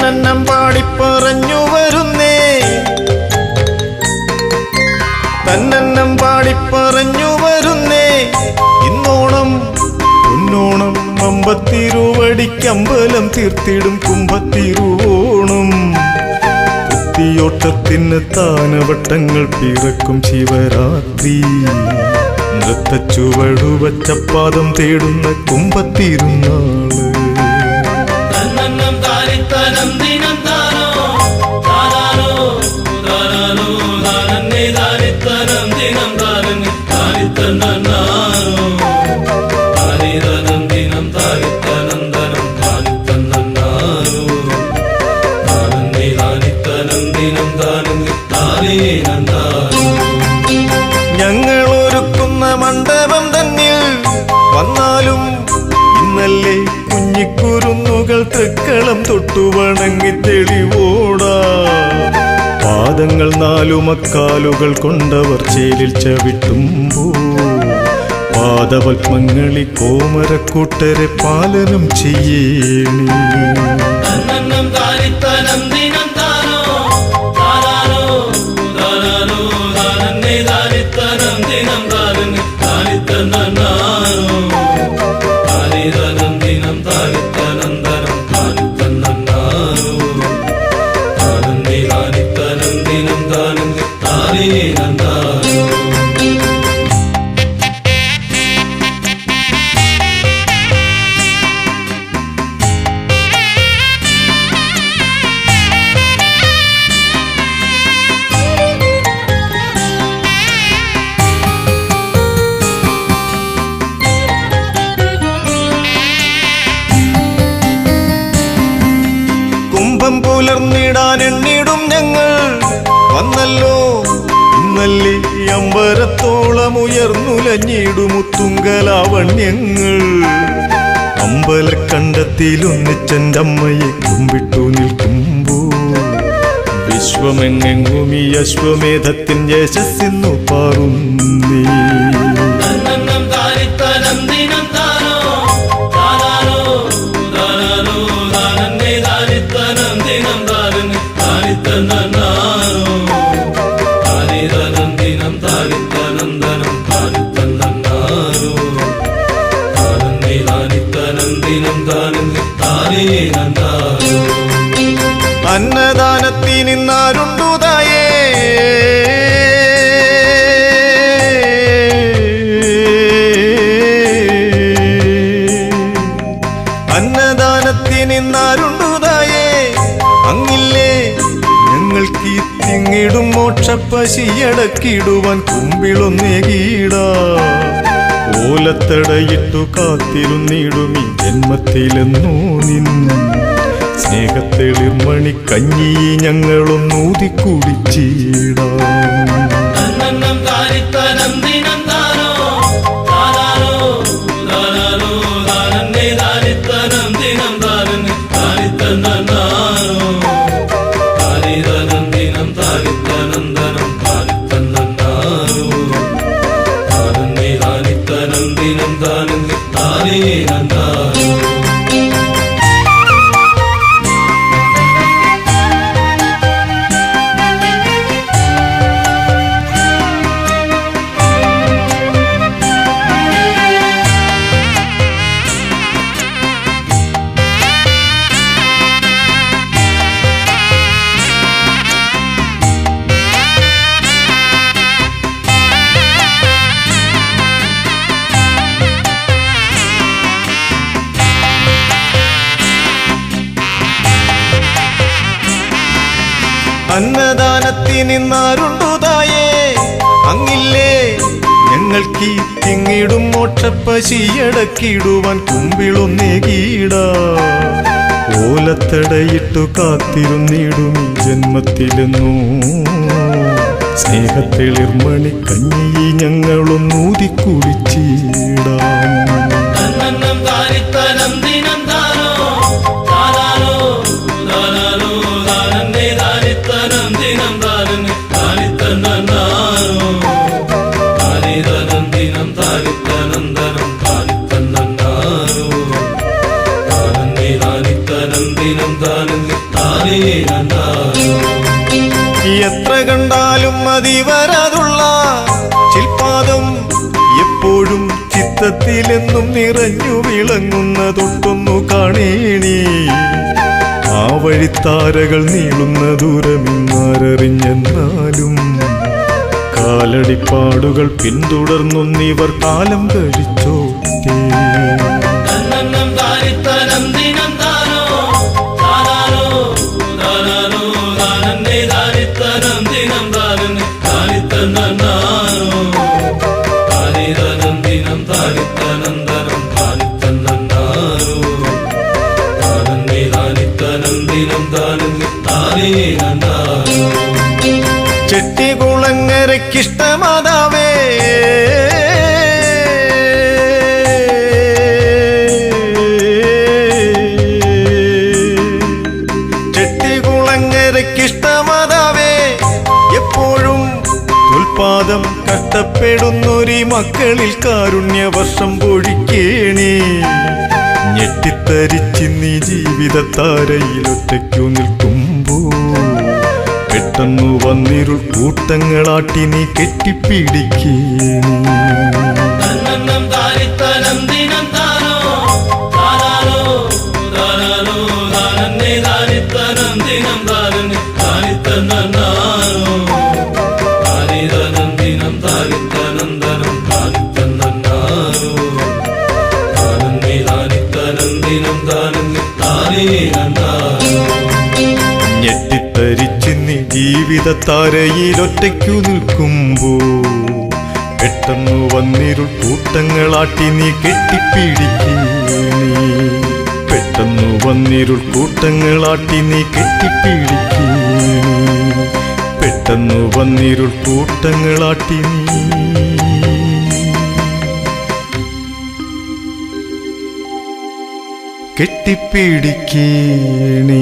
തന്നന്നം പാടിപ്പറഞ്ഞു വരുന്നേ, തന്നന്നം പാടിപ്പറഞ്ഞു വരുന്നേ. ഇന്നോണം പൊന്നോണം അമ്പത്തിരുവടിക്കമ്പലം തീർത്തിടും കുംഭത്തിരുവോണം. കുത്തിയോട്ടത്തിന് താനവട്ടങ്ങൾ പിറക്കും ശിവരാത്രി. നൃത്തച്ചുവടുവച്ചപ്പാദം തേടുന്ന കുംഭത്തിരുന്നാള്. ഞങ്ങൾ ഒരുക്കുന്ന മണ്ഡപം തന്നിൽ വന്നാലും ഇന്നല്ലേ കുഞ്ഞിക്കുരുന്നുകൾ തൃക്കളം തൊട്ടു വണങ്ങി തെളിവോടാ. പാദങ്ങൾ നാലുമക്കാലുകൾ കൊണ്ടവർ ചേലിൽ ചവിട്ടുമ്പോ പാദപത്മങ്ങളി കോമരക്കൂട്ടരെ പാലനം ചെയ്യേണി. കുംഭം പുലർന്നിടാൻ എണ്ണിടും ഞങ്ങൾ വന്നല്ലോ ഇന്നല്ലേ. അമ്പരത്തോളം ഉയർന്നുലഞ്ഞിടുമുത്തുങ്കലാവണ്യങ്ങൾ. അമ്പലക്കണ്ടത്തിലൊന്നിച്ചെൻ്റെ അമ്മയെ കുമ്പിട്ടു നിൽക്കുമ്പോ വിശ്വമെങ്ങെങ്ങും ഈ അശ്വമേധത്തിൻ യശസ്സിന്നു പാറുന്നേ. അന്നദാനത്തിനിന്നാരുണ്ടു തായേ, അന്നദാനത്തിനിന്നാരുണ്ടു തായേ. അങ്ങില്ലേ ഞങ്ങൾക്ക് തിങ്ങിടും മോക്ഷപ്പശിയടക്കിടുവാൻ കുമ്പിളൊന്നേകീടാ. ഓലത്തടയിട്ടു കാത്തിരുന്നിടും ഈ ജന്മത്തിലെന്നോ നിൻ സ്നേഹത്തെളിർമണി കഞ്ഞി ഞങ്ങളൊന്നൂതി കുടിച്ചിടാം. അന്നദാനത്തിനിന്നാരുണ്ടു തായേ, അങ്ങില്ലേ ഞങ്ങൾക്ക് തിങ്ങിടും മോക്ഷപ്പശിയടക്കിടുവാൻ കുമ്പിളൊന്നേകീടാ. ഓലത്തടയിട്ടു കാത്തിരുന്നിടും ഈ ജന്മത്തിലെന്നോ സ്നേഹത്തെളിർമണി കഞ്ഞി ഞങ്ങളൊന്നൂതി കുടിച്ചിടാം. താനം എത്ര കണ്ടാലും മതി വരാതുള്ള ചിൽപാദം എപ്പോഴും ചിത്തത്തിലെന്നും നിറഞ്ഞു വിളങ്ങുന്നതൊട്ടൊന്നു കാണേണേ. ആ വഴിത്താരകൾ നീളുന്ന ദൂരമിന്നാരറിഞ്ഞെന്നാലും കാലടിപ്പാടുകൾ പിന്തുടർന്നൊന്നിവർ കാലം കഴിച്ചോട്ടേ. ചെട്ടികുളങ്ങരക്കിഷ്ടമാതാവേ ചെട്ടികുളങ്ങരക്കിഷ്ടമാതാവേ എപ്പോഴും തുൽപാദം കഷ്ടപ്പെടുന്നൊരു മക്കളിൽ കാരുണ്യവർഷം പൊഴിക്കേണേ. ഞെട്ടിത്തരിച്ചിന്നീ ജീവിതത്താരയിൽ ഒറ്റയ്ക്കു നിൽക്കുമ്പോ പെട്ടെന്നു വന്നിരുൾ കൂട്ടങ്ങളാട്ടി നീ കെട്ടിപ്പിടിക്കേ. ഞെട്ടിത്തരിച്ചിന്നി ജീവിതത്താരയിലൊറ്റയ്ക്കു നിൽക്കുമ്പോ പെട്ടെന്നു വന്നിരുൾ കൂട്ടങ്ങളാട്ടി നീ കെട്ടിപ്പിടിക്കേ. പെട്ടെന്നു വന്നിരുൾ കൂട്ടങ്ങളാട്ടി നീ കെട്ടിപ്പിടിക്കേ. പെട്ടെന്നു വന്നിരുൾ കൂട്ടങ്ങളാട്ടി നീ കെട്ടിപ്പിടിക്കേണേ.